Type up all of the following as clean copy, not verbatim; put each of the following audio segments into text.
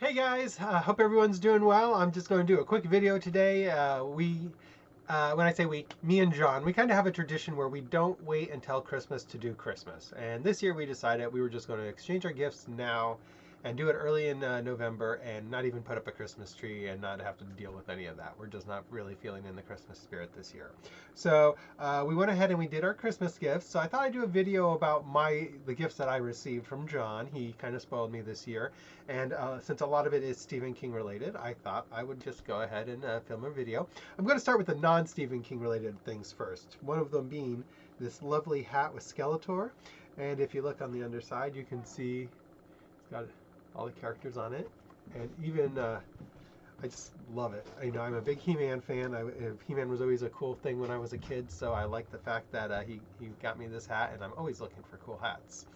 Hey guys, hope everyone's doing well. I'm just going to do a quick video today. When I say we, me and John, we kind of have a tradition where we don't wait until Christmas to do Christmas. And this year we decided we were just going to exchange our gifts now and do it early in November and not even put up a Christmas tree and not have to deal with any of that. We're just not really feeling in the Christmas spirit this year. So we went ahead and we did our Christmas gifts. So I thought I'd do a video about the gifts that I received from John. He kind of spoiled me this year. And since a lot of it is Stephen King related, I thought I would just go ahead and film a video. I'm going to start with the non-Stephen King related things first. One of them being this lovely hat with Skeletor. And if you look on the underside, you can see it's got all the characters on it. And even, I just love it. I'm a big He-Man fan. He-Man was always a cool thing when I was a kid, so I like the fact that he got me this hat, and I'm always looking for cool hats.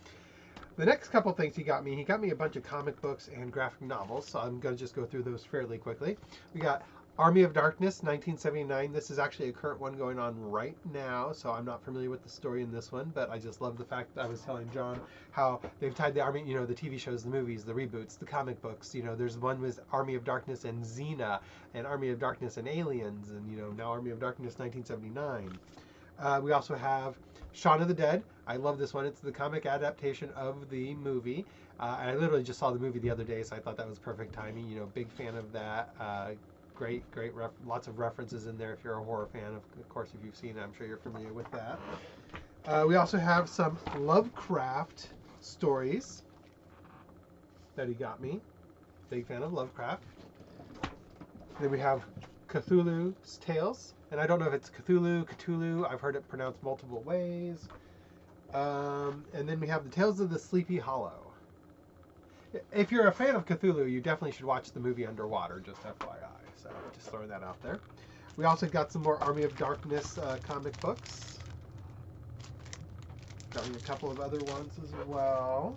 The next couple things he got me a bunch of comic books and graphic novels, so I'm going to just go through those fairly quickly. We got Army of Darkness, 1979. This is actually a current one going on right now, so I'm not familiar with the story in this one, but I just love the fact that I was telling John how they've tied the Army, the TV shows, the movies, the reboots, the comic books. There's one with Army of Darkness and Xena, and Army of Darkness and Aliens, and now Army of Darkness 1979. We also have Shaun of the Dead. I love this one. It's the comic adaptation of the movie. And I literally just saw the movie the other day, so I thought that was perfect timing. Big fan of that. Great, lots of references in there if you're a horror fan. Of course, if you've seen it, I'm sure you're familiar with that. We also have some Lovecraft stories that he got me. Big fan of Lovecraft. Then we have Cthulhu's Tales. And I don't know if it's Cthulhu. I've heard it pronounced multiple ways. And then we have the Tales of the Sleepy Hollow. If you're a fan of Cthulhu, you definitely should watch the movie Underwater, just FYI. So just throwing that out there. We also got some more Army of Darkness comic books. Got a couple of other ones as well.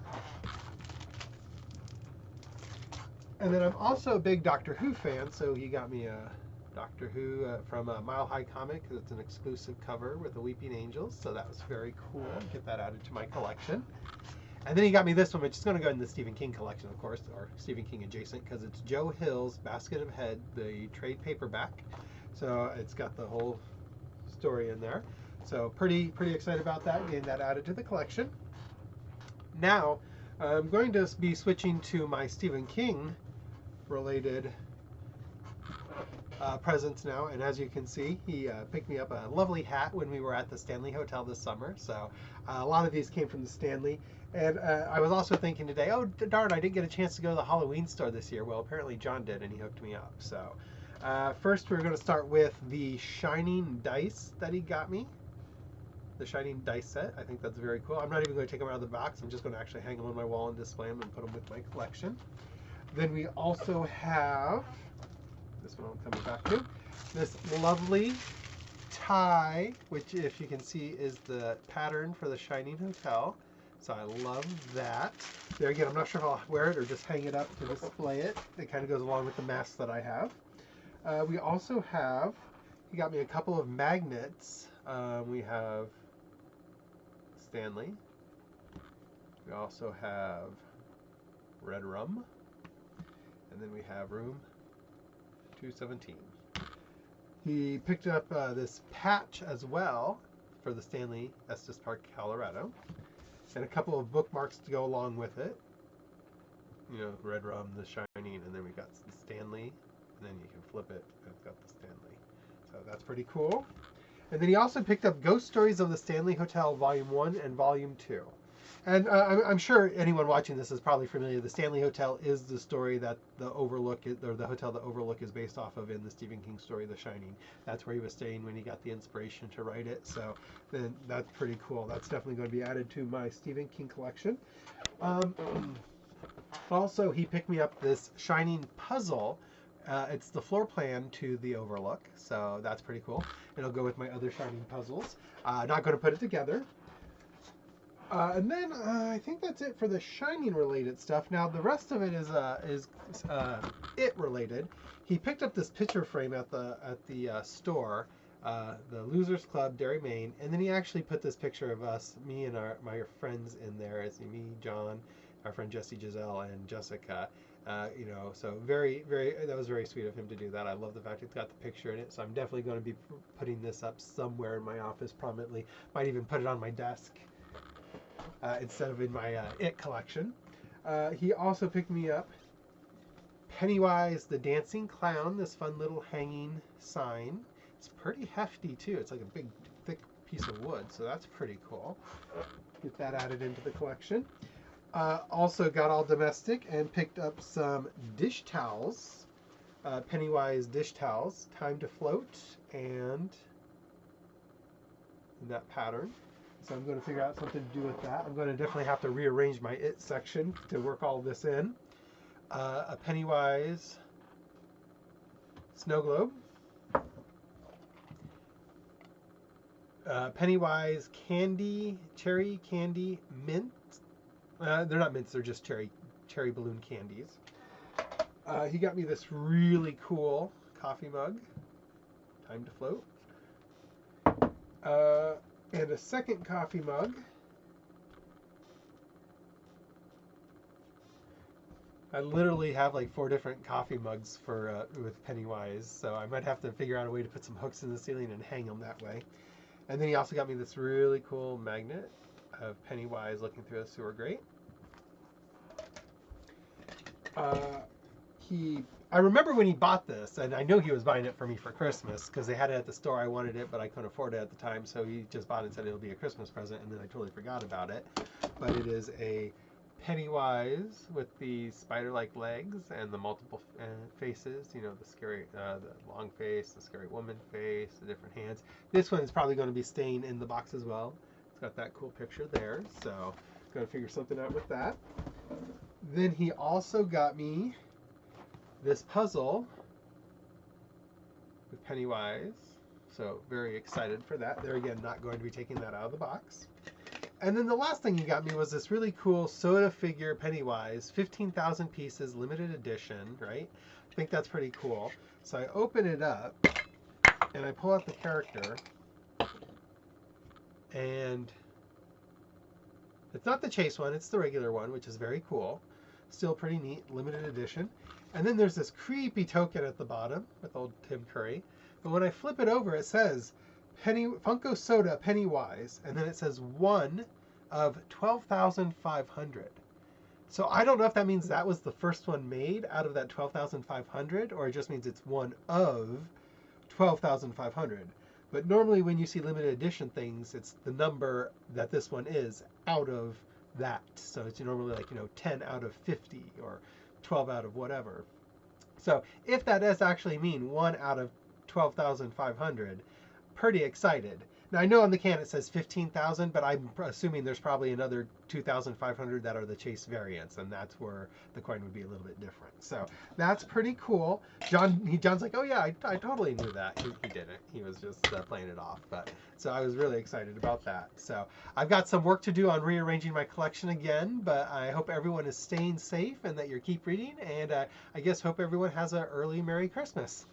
And then I'm also a big Doctor Who fan, so he got me a Doctor Who from Mile High Comic. It's an exclusive cover with the Weeping Angels, so that was very cool. Get that added to my collection. And then he got me this one, which is going to go in the Stephen King collection, of course, or Stephen King adjacent, because it's Joe Hill's Basket of Head, the trade paperback. So it's got the whole story in there. So pretty excited about that, getting that added to the collection. Now, I'm going to be switching to my Stephen King related presents now, and as you can see, he picked me up a lovely hat when we were at the Stanley Hotel this summer. So a lot of these came from the Stanley. And I was also thinking today, oh darn, I didn't get a chance to go to the Halloween store this year. Well, apparently John did, and he hooked me up. So first we're going to start with the Shining Dice that he got me. The Shining Dice set. I think that's very cool. I'm not even going to take them out of the box. I'm just going to actually hang them on my wall and display them and put them with my collection. Then we also have, this one I'm coming back to, this lovely tie, which if you can see is the pattern for the Shining Hotel. So I love that. There again, I'm not sure if I'll wear it or just hang it up to display it. It kind of goes along with the mask that I have. We also have, he got me a couple of magnets. We have Stanley. We also have Red Rum. And then we have Room 217. He picked up this patch as well for the Stanley Estes Park, Colorado. And a couple of bookmarks to go along with it. Red Rum, The Shining, and then we got the Stanley, and then you can flip it, and it's got the Stanley. So that's pretty cool. And then he also picked up Ghost Stories of the Stanley Hotel, Volume 1 and Volume 2. And I'm sure anyone watching this is probably familiar. The Stanley Hotel is the story that the Overlook, or the hotel the Overlook is based off of in the Stephen King story, The Shining. That's where he was staying when he got the inspiration to write it. So then that's pretty cool. That's definitely going to be added to my Stephen King collection. Also, he picked me up this Shining puzzle. It's the floor plan to the Overlook, so that's pretty cool. It'll go with my other Shining puzzles. Not going to put it together. And then I think that's it for the Shining related stuff. Now the rest of it is it related. He picked up this picture frame at the store, the Losers Club, Derry, Maine, and then he actually put this picture of us, me and my friends in there. It's me, John, our friend Jesse, Giselle, and Jessica. You know, so very, very, that was very sweet of him to do that. I love the fact it's got the picture in it. So I'm definitely going to be putting this up somewhere in my office prominently. Might even put it on my desk instead of in my It collection. He also picked me up Pennywise the Dancing Clown, this fun little hanging sign. It's pretty hefty too. It's like a big, thick piece of wood, so that's pretty cool. Get that added into the collection. Also got all domestic and picked up some dish towels, Pennywise dish towels, Time to Float, and in that pattern. So I'm going to figure out something to do with that. I'm going to definitely have to rearrange my It section to work all this in. A Pennywise snow globe. Pennywise candy, cherry candy mint. They're not mints, they're just cherry balloon candies. He got me this really cool coffee mug, Time to Float. And a second coffee mug. I literally have like 4 different coffee mugs for with Pennywise, so I might have to figure out a way to put some hooks in the ceiling and hang them that way. And then he also got me this really cool magnet of Pennywise looking through a sewer grate. I remember when he bought this, and I know he was buying it for me for Christmas because they had it at the store. I wanted it, but I couldn't afford it at the time, so he just bought it and said it'll be a Christmas present, and then I totally forgot about it. But it is a Pennywise with the spider-like legs and the multiple faces. You know, the scary, the long face, the scary woman face, the different hands. This one is probably going to be staying in the box as well. It's got that cool picture there, so got to figure something out with that. Then he also got me this puzzle with Pennywise, so very excited for that. There again, not going to be taking that out of the box. And then the last thing he got me was this really cool soda figure Pennywise, 15,000 pieces, limited edition, right? I think that's pretty cool. So I open it up and I pull out the character, and it's not the chase one, it's the regular one, which is very cool. Still pretty neat, limited edition. And then there's this creepy token at the bottom with old Tim Curry. But when I flip it over, it says Funko Soda Pennywise, and then it says 1 of 12,500. So I don't know if that means that was the first one made out of that 12,500, or it just means it's 1 of 12,500. But normally when you see limited edition things, it's the number that this one is out of that. So it's normally like, 10 out of 50 or 12 out of whatever. So if that does actually mean 1 out of 12,500, pretty excited. Now I know on the can it says 15,000, but I'm assuming there's probably another 2,500 that are the chase variants, and that's where the coin would be a little bit different. So that's pretty cool. John's like, oh yeah, I totally knew that. He didn't. He was just playing it off. But so I was really excited about that. So I've got some work to do on rearranging my collection again, but I hope everyone is staying safe and that you keep reading, and I guess hope everyone has an early Merry Christmas.